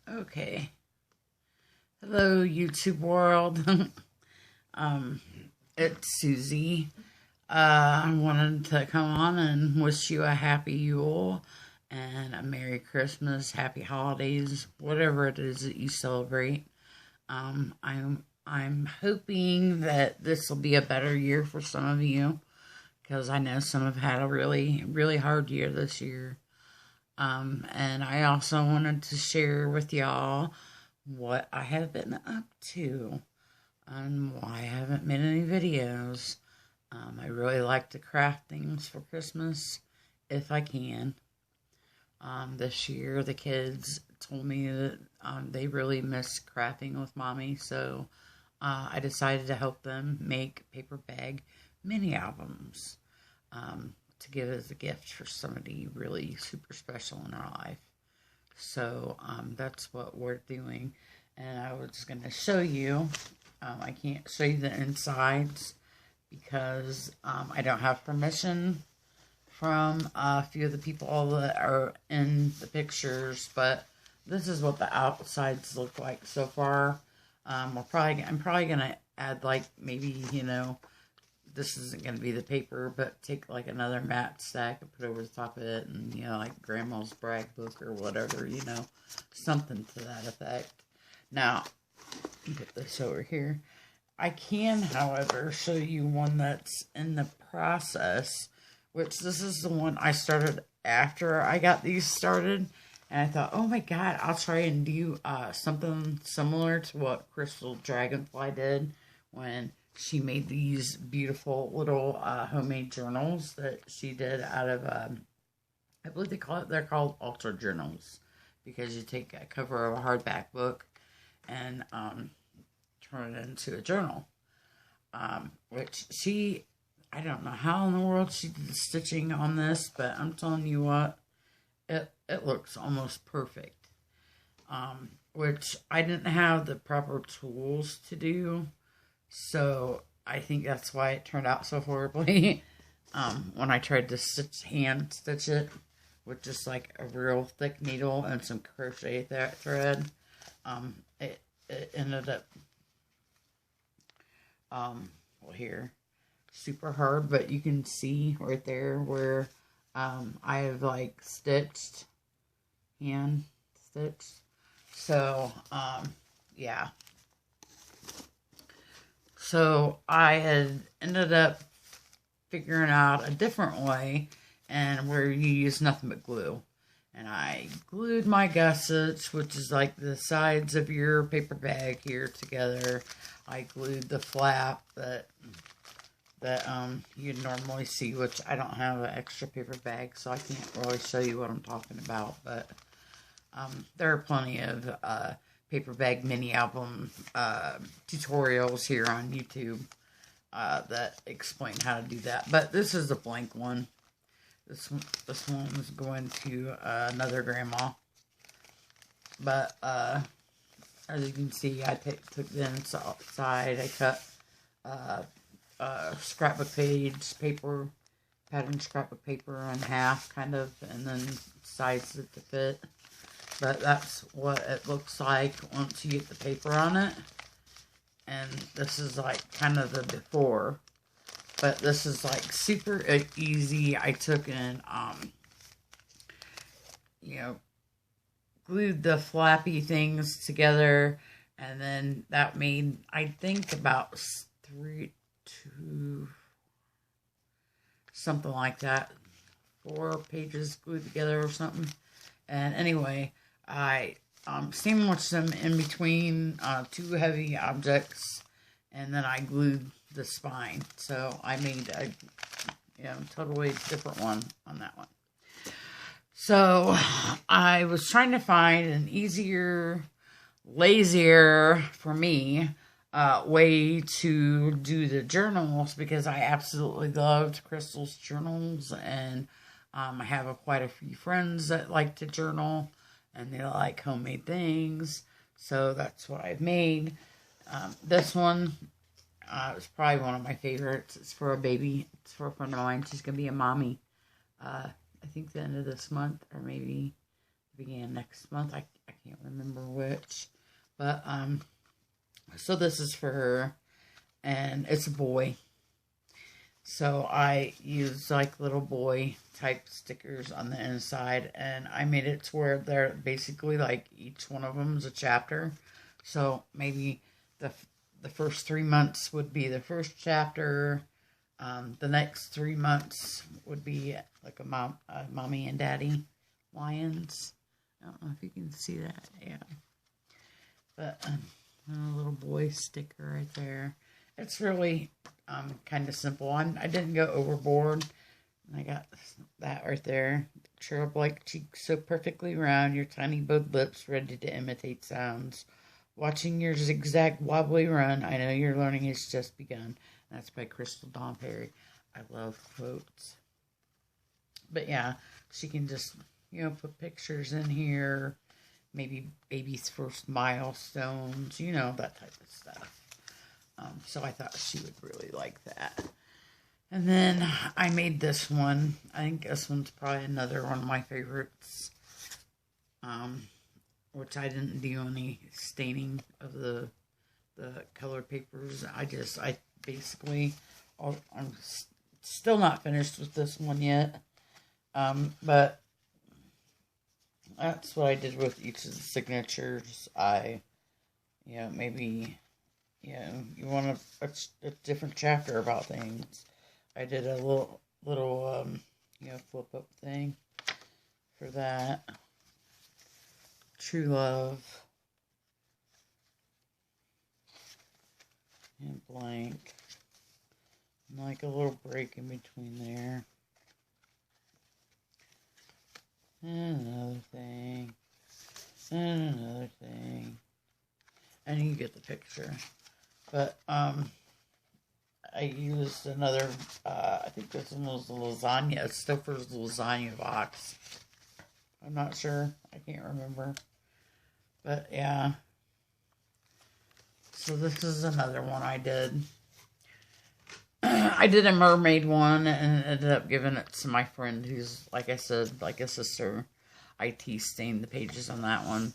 Okay. Hello, YouTube world. um, it's Susie. I wanted to come on and wish you a happy Yule and a Merry Christmas, Happy Holidays, whatever it is that you celebrate. I'm hoping that this will be a better year for some of you because I know some have had a really hard year this year. And I also wanted to share with y'all what I have been up to and why I haven't made any videos. I really like to craft things for Christmas if I can. This year, the kids told me that they really miss crafting with mommy, so I decided to help them make paper bag mini albums to give as a gift for somebody really super special in our life. So that's what we're doing. And I was going to show you. I can't show you the insides because I don't have permission from a few of the people that are in the pictures. But this is what the outsides look like so far. I'm probably going to add like maybe, this isn't going to be the paper, but take like another matte stack and put over the top of it and, like grandma's brag book or whatever, something to that effect. Now, get this over here. I can, however, show you one that's in the process, which this is the one I started after I got these started. And I thought, oh my god, I'll try and do something similar to what Crystal Dragonfly did when she made these beautiful little homemade journals that she did out of, I believe they're called Ultra Journals, because you take a cover of a hardback book and turn it into a journal. Which I don't know how in the world she did the stitching on this, but I'm telling you what, it looks almost perfect. Which I didn't have the proper tools to do, so I think that's why it turned out so horribly. When I tried to hand stitch it with just like a real thick needle and some crochet thread, it ended up, here, super hard, but you can see right there where, I have like hand stitched. So, yeah. So I had ended up figuring out a different way, and where you use nothing but glue. And I glued my gussets, which is like the sides of your paper bag here, together. I glued the flap that you'd normally see, which I don't have an extra paper bag, so I can't really show you what I'm talking about. But there are plenty of paper bag mini album tutorials here on YouTube that explain how to do that. But this is a blank one. This one is going to another grandma. But as you can see, I took the inside. I cut scrapbook page paper, pattern scrapbook paper in half, kind of, and then sized it to fit. But that's what it looks like once you get the paper on it. And this is like kind of the before. But this is like super easy. I took and, glued the flappy things together. And then that made, I think, about something like that. 4 pages glued together or something. And anyway, I sandwiched them in between 2 heavy objects, and then I glued the spine. So I made a totally different one on that one. So I was trying to find an easier, lazier for me way to do the journals, because I absolutely loved Crystal's journals, and I have quite a few friends that like to journal, and they like homemade things, so that's what I've made. This one is probably one of my favorites. It's for a baby. It's for a friend of mine. She's going to be a mommy. I think the end of this month, or maybe the beginning of next month. I can't remember which. But, so this is for her. And it's a boy. So I used like little boy type stickers on the inside. And I made it to where they're basically like each one of them is a chapter. So maybe the first 3 months would be the first chapter. The next 3 months would be like a mommy and daddy lions. I don't know if you can see that. Yeah. But a little boy sticker right there. It's really kind of simple. I didn't go overboard. I got that right there. Cherub-like cheeks so perfectly round, your tiny bowed lips ready to imitate sounds. Watching your zigzag wobbly run, I know your learning has just begun. That's by Crystal Dawn Perry. I love quotes. But yeah, she can just, put pictures in here. Maybe baby's first milestones, that type of stuff. So I thought she would really like that. And then I made this one. I think this one's probably another one of my favorites. Which I didn't do any staining of the colored papers. I basically, I'm still not finished with this one yet. But that's what I did with each of the signatures. Maybe, you want a different chapter about things. I did a little flip up thing for that. True love. And blank. And like a little break in between there. And another thing. And another thing. And you get the picture. But, I used another, I think this one was the lasagna, Stouffer's lasagna box. I'm not sure. I can't remember. But, yeah. So this is another one I did. I did a mermaid one and ended up giving it to my friend who's, like I said, like a sister. I tea-stained the pages on that one.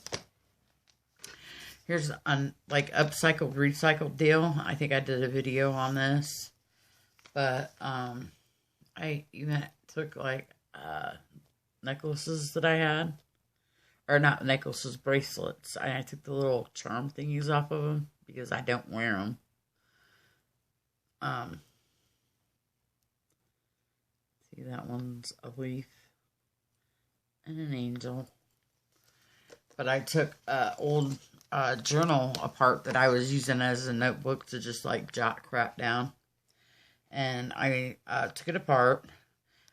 Here's an upcycled, recycled deal. I think I did a video on this. But, I even took, necklaces that I had. Or not necklaces, bracelets. I took the little charm thingies off of them because I don't wear them. See, that one's a leaf and an angel. But I took old journal apart that I was using as a notebook to just jot crap down. And I took it apart.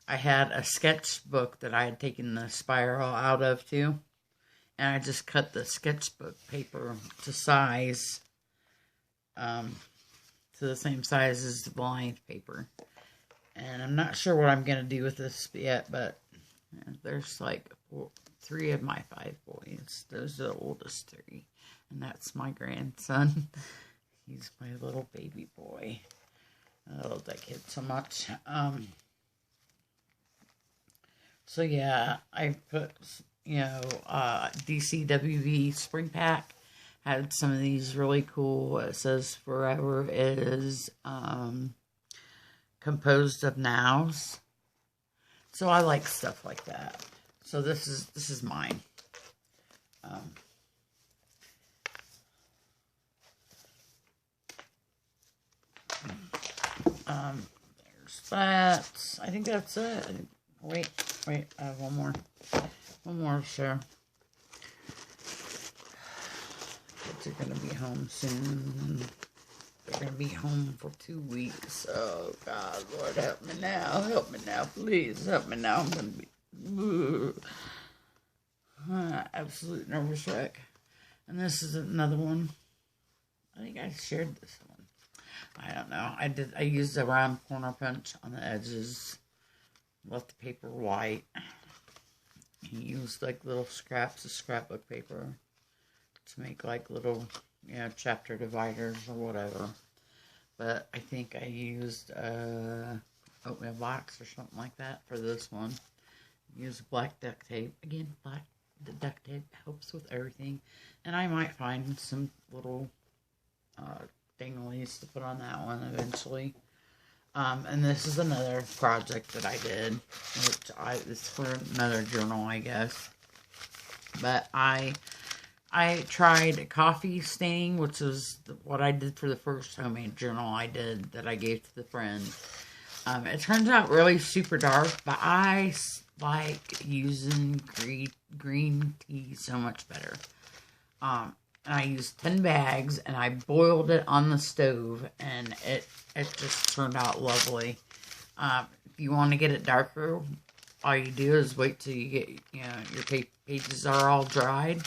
I had a sketchbook that I had taken the spiral out of too. And I just cut the sketchbook paper to size. To the same size as the blind paper. And I'm not sure what I'm going to do with this yet, but there's 3 of my 5 boys. Those are the oldest 3. And that's my grandson. He's my little baby boy. I love that kid so much. So yeah, I put, DCWV Spring Pack. Had some of these really cool. It says forever is composed of nows. So I like stuff like that. So this is mine. There's that. I think that's it. Wait, I have one more to share. Kids are gonna be home soon. They're gonna be home for 2 weeks. Oh God, Lord, help me now, please help me now. I'm gonna be absolute nervous wreck. And this is another one. I think I shared this one. I don't know. I used a round corner punch on the edges. Left the paper white. He used little scraps of scrapbook paper to make little, chapter dividers or whatever. But I think I used oatmeal box or something like that for this one. Used black duct tape. Again, black The duct tape helps with everything. And I might find some little dinglies to put on that one eventually. And this is another project that I did, which it's for another journal, I guess. But I tried coffee stain, which is what I did for the first homemade journal I did that I gave to the friend. It turns out really super dark, but I like using green tea so much better. And I used 10 bags, and I boiled it on the stove, and it just turned out lovely. If you want to get it darker, all you do is wait till you get, your pages are all dried,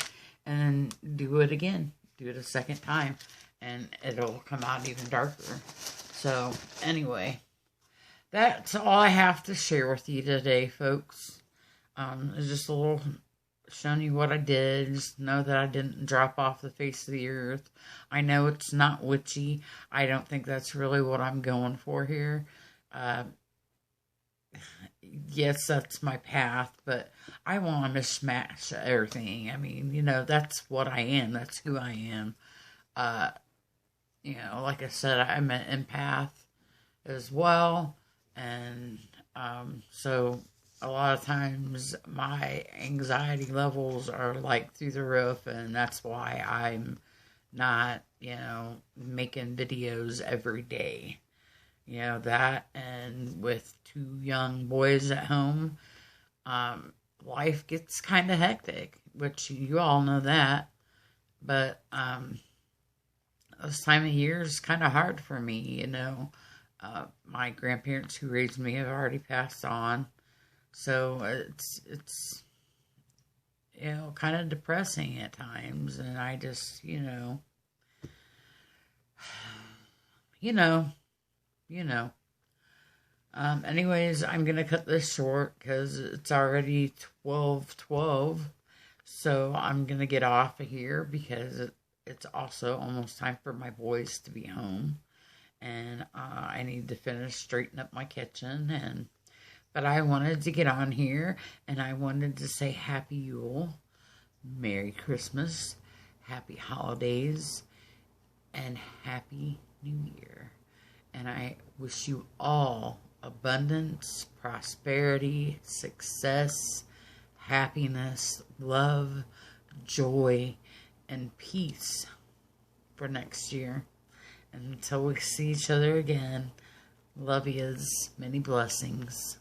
and then do it again. Do it a second time, and it'll come out even darker. So, anyway, that's all I have to share with you today, folks. It's just a little showing you what I did. Just know that I didn't drop off the face of the earth. I know it's not witchy. I don't think that's really what I'm going for here. Yes, that's my path, but I want to smash everything. I mean, that's what I am. That's who I am. Like I said, I'm an empath as well. And so a lot of times my anxiety levels are like through the roof, and that's why I'm not, making videos every day. That, and with 2 young boys at home, life gets kind of hectic, which you all know that. But this time of year is kind of hard for me, my grandparents who raised me have already passed on. So it's kind of depressing at times, and I just, anyways, I'm going to cut this short because it's already 12:12. So I'm going to get off of here because it's also almost time for my boys to be home. And I need to finish straightening up my kitchen. But I wanted to get on here, and I wanted to say Happy Yule, Merry Christmas, Happy Holidays, and Happy New Year. And I wish you all abundance, prosperity, success, happiness, love, joy, and peace for next year. And until we see each other again, love yous, many blessings.